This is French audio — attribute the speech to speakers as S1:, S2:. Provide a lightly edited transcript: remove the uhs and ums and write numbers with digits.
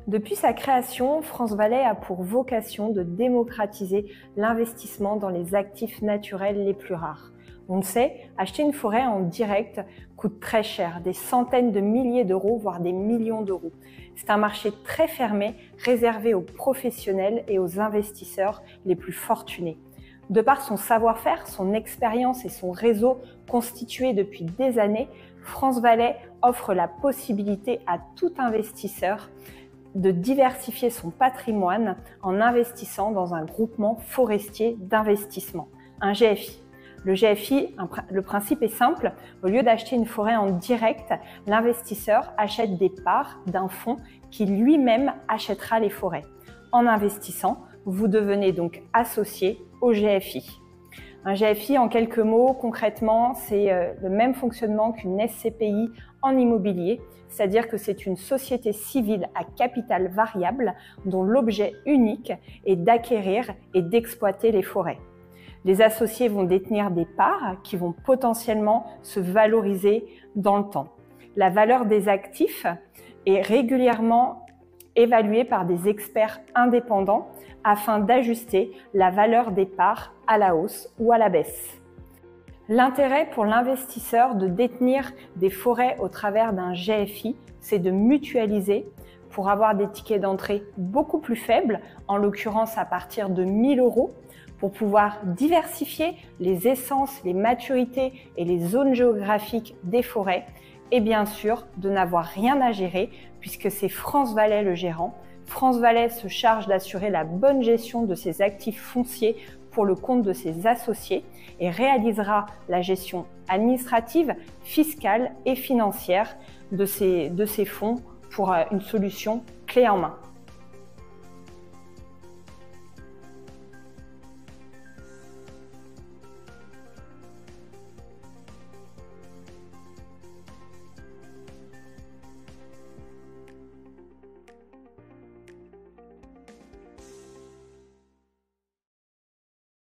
S1: Depuis sa création, France Valais a pour vocation de démocratiser l'investissement dans les actifs naturels les plus rares. On le sait, acheter une forêt en direct coûte très cher, des centaines de milliers d'euros, voire des millions d'euros. C'est un marché très fermé, réservé aux professionnels et aux investisseurs les plus fortunés. De par son savoir-faire, son expérience et son réseau constitué depuis des années, France Valais offre la possibilité à tout investisseur de diversifier son patrimoine en investissant dans un groupement forestier d'investissement, un GFI. Le GFI, le principe est simple, au lieu d'acheter une forêt en direct, l'investisseur achète des parts d'un fonds qui lui-même achètera les forêts. En investissant, vous devenez donc associé au GFI. Un GFI, en quelques mots, concrètement, c'est le même fonctionnement qu'une SCPI en immobilier, c'est-à-dire que c'est une société civile à capital variable dont l'objet unique est d'acquérir et d'exploiter les forêts. Les associés vont détenir des parts qui vont potentiellement se valoriser dans le temps. La valeur des actifs est régulièrement évaluée par des experts indépendants afin d'ajuster la valeur des parts à la hausse ou à la baisse. L'intérêt pour l'investisseur de détenir des forêts au travers d'un GFI, c'est de mutualiser pour avoir des tickets d'entrée beaucoup plus faibles, en l'occurrence à partir de 1 000 €, pour pouvoir diversifier les essences, les maturités et les zones géographiques des forêts et bien sûr de n'avoir rien à gérer puisque c'est France Valais le gérant. France Valais se charge d'assurer la bonne gestion de ses actifs fonciers pour le compte de ses associés et réalisera la gestion administrative, fiscale et financière de ces fonds pour une solution clé en main.